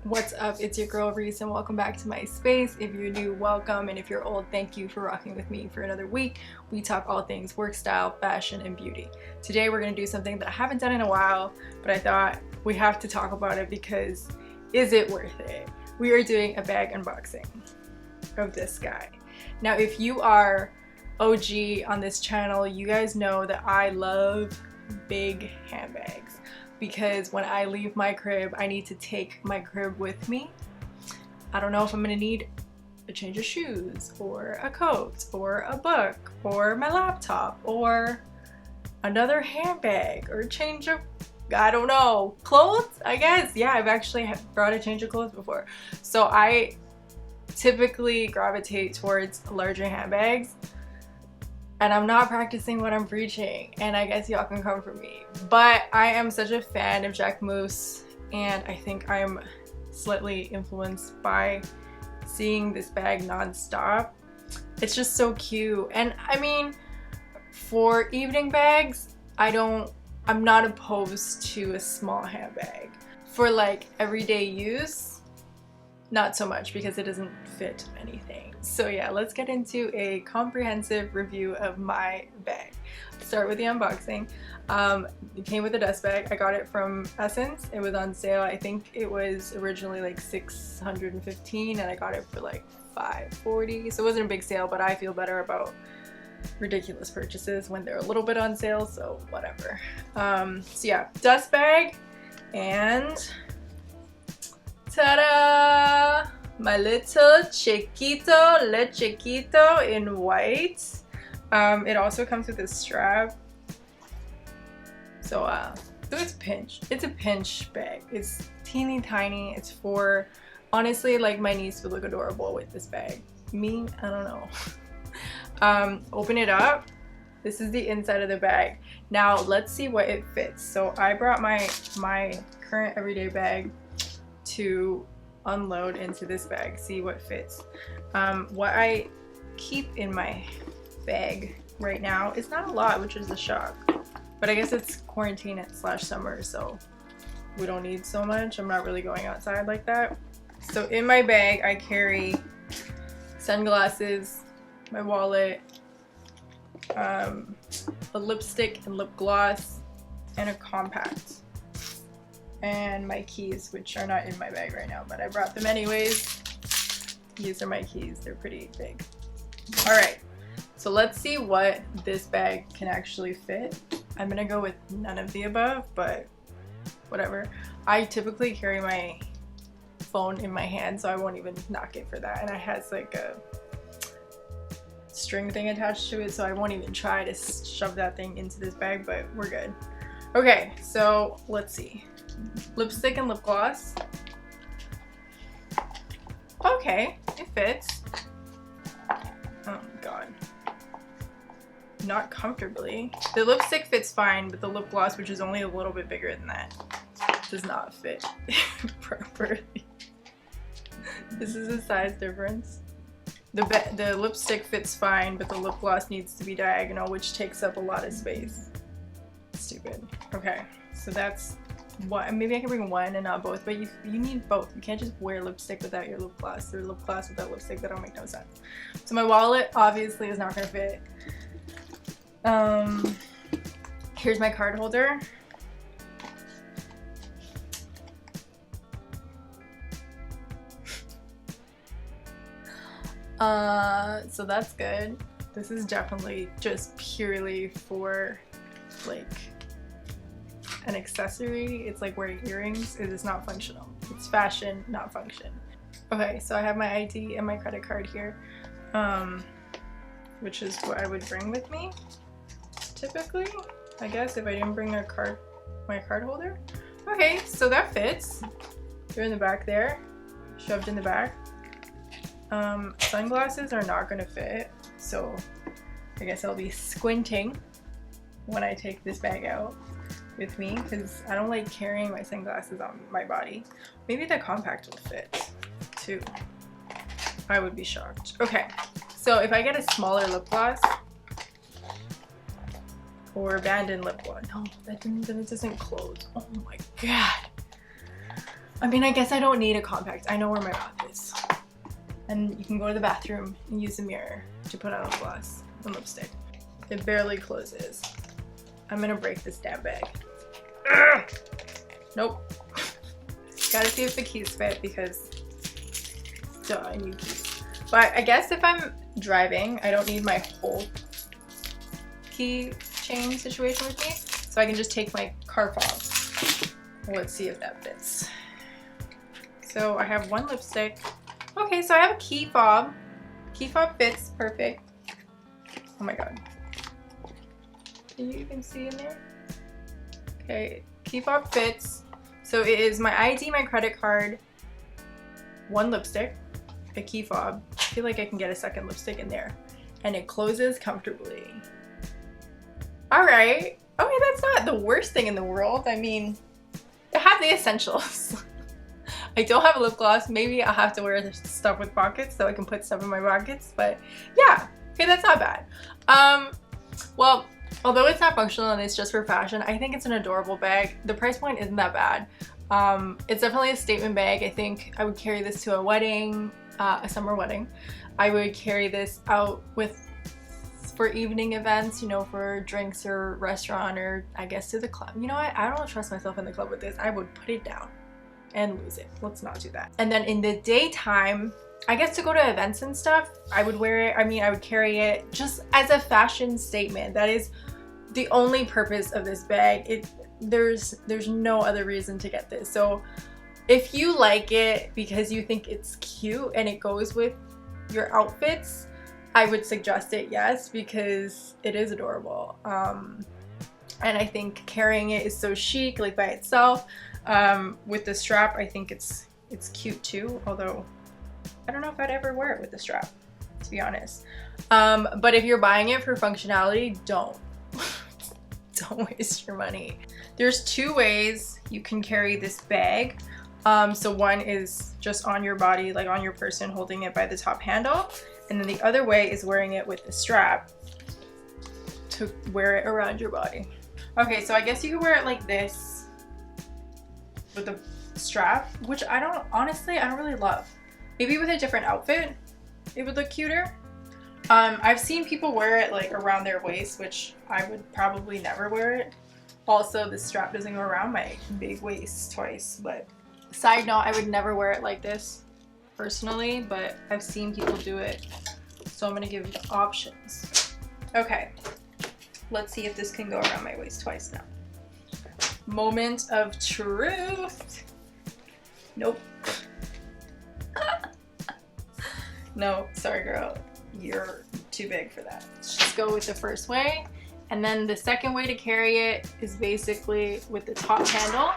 What's up? It's your girl Reese and welcome back to my space. If you're new, welcome, and if you're old, thank you for rocking with me for another week. We talk all things work style, fashion, and beauty. Today we're going to do something that I haven't done in a while, but I thought we have to talk about it because is it worth it? We are doing a bag unboxing of this guy. Now if you are OG on this channel, you guys know that I love big handbags. Because when I leave my crib, I need to take my crib with me. I don't know if I'm gonna need a change of shoes or a coat or a book or my laptop or another handbag or a change of, I don't know, clothes, I guess. Yeah, I've actually brought a change of clothes before. So I typically gravitate towards larger handbags. And I'm not practicing what I'm preaching, and I guess y'all can come for me. But I am such a fan of JACQUEMUS, and I think I'm slightly influenced by seeing this bag non-stop. It's just so cute. And I mean, for evening bags, I'm not opposed to a small handbag. For like everyday use, not so much because it doesn't fit anything. So yeah, let's get into a comprehensive review of my bag. Start with the unboxing. It came with a dust bag. I got it from Essence. It was on sale. I think it was originally like $615 and I got it for like $540. So it wasn't a big sale, but I feel better about ridiculous purchases when they're a little bit on sale, so whatever. So yeah, dust bag, and ta-da! My little Chiquito Le Chiquito in white. It also comes with a strap. So it's pinched. It's a pinch bag. It's teeny tiny. It's for, honestly, like my niece would look adorable with this bag. Me, I don't know. Open it up. This is the inside of the bag. Now let's see what it fits. So I brought my current everyday bag to unload into this bag, see what fits. What I keep in my bag right now is not a lot, which is a shock, but I guess it's quarantine / summer, so we don't need so much. I'm not really going outside like that. So in my bag I carry sunglasses, my wallet, a lipstick and lip gloss, and a compact, and my keys, which are not in my bag right now, but I brought them anyways. These are my keys. They're pretty big. All right, so let's see what this bag can actually fit. I'm gonna go with none of the above, but whatever. I typically carry my phone in my hand, so I won't even knock it for that. And it has like a string thing attached to it, so I won't even try to shove that thing into this bag, but we're good. Okay, so let's see. Lipstick and lip gloss. Okay, it fits. Oh god. Not comfortably. The lipstick fits fine, but the lip gloss, which is only a little bit bigger than that, does not fit properly. This is a size difference. The lipstick fits fine, but the lip gloss needs to be diagonal, which takes up a lot of space. Stupid. Okay, so that's one. Maybe I can bring one and not both, but you need both. You can't just wear lipstick without your lip gloss, or lip gloss without lipstick. That don't make no sense. So my wallet obviously is not gonna fit. Here's my card holder. So that's good. This is definitely just purely for like an accessory. It's like wearing earrings. It is not functional. It's fashion, not function. Okay, so I have my ID and my credit card here, which is what I would bring with me typically, I guess, if I didn't bring my card holder. Okay, so that fits. They're in the back there, shoved in the back. Sunglasses are not gonna fit, so I guess I'll be squinting when I take this bag out with me, because I don't like carrying my sunglasses on my body. Maybe the compact will fit too. I would be shocked. Okay, so if I get a smaller lip gloss or abandoned lip gloss, no, then it doesn't close. Oh my god. I mean, I guess I don't need a compact. I know where my bath is. And you can go to the bathroom and use the mirror to put on lip gloss and lipstick. It barely closes. I'm gonna break this damn bag. Ugh. Nope. Gotta see if the keys fit because duh, I need keys. But I guess if I'm driving, I don't need my whole key chain situation with me. So I can just take my car fob. Let's see if that fits. So I have one lipstick. Okay, so I have a key fob. Key fob fits perfect. Oh my god. Can you even see in there? Okay, key fob fits. So it is my ID, my credit card, one lipstick, a key fob. I feel like I can get a second lipstick in there. And it closes comfortably. Alright. Okay, that's not the worst thing in the world. I mean, I have the essentials. I don't have a lip gloss. Maybe I'll have to wear this stuff with pockets so I can put stuff in my pockets. But yeah, okay, that's not bad. Well, although it's not functional and it's just for fashion, I think it's an adorable bag. The price point isn't that bad. It's definitely a statement bag. I think I would carry this to a wedding, a summer wedding. I would carry this out for evening events, you know, for drinks or restaurant, or I guess to the club. You know what? I don't trust myself in the club with this. I would put it down and lose it. Let's not do that. And then in the daytime, I guess to go to events and stuff, I would wear it. I mean, I would carry it just as a fashion statement. That is the only purpose of this bag. There's no other reason to get this. So if you like it because you think it's cute and it goes with your outfits, I would suggest it, yes, because it is adorable. And I think carrying it is so chic, like by itself. With the strap, I think it's cute too, although I don't know if I'd ever wear it with the strap, to be honest. But if you're buying it for functionality, don't. Don't waste your money. There's two ways you can carry this bag. So one is just on your body, like on your person, holding it by the top handle. And then the other way is wearing it with the strap to wear it around your body. Okay, so I guess you could wear it like this with the strap, which honestly, I don't really love. Maybe with a different outfit, it would look cuter. I've seen people wear it like around their waist, which I would probably never wear it. Also, the strap doesn't go around my big waist twice, but side note, I would never wear it like this personally, but I've seen people do it, so I'm gonna give you options. Okay, let's see if this can go around my waist twice now. Moment of truth. Nope. No, sorry girl, you're too big for that. Let's just go with the first way. And then the second way to carry it is basically with the top handle,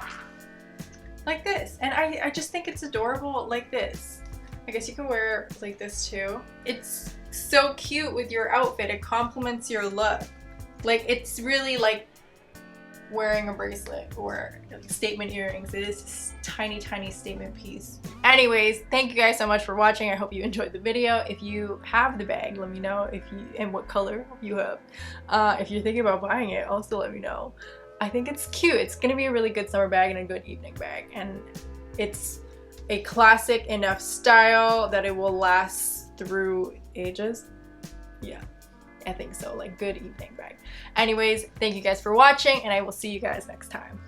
like this. And I just think it's adorable like this. I guess you can wear it like this too. It's so cute with your outfit. It complements your look. Like, it's really like wearing a bracelet or statement earrings. It is this tiny, tiny statement piece. Anyways, thank you guys so much for watching. I hope you enjoyed the video. If you have the bag, let me know and what color you have. If you're thinking about buying it, also let me know. I think it's cute. It's gonna be a really good summer bag and a good evening bag. And it's a classic enough style that it will last through ages. Yeah, I think so. Like, good evening bag. Anyways, thank you guys for watching, and I will see you guys next time.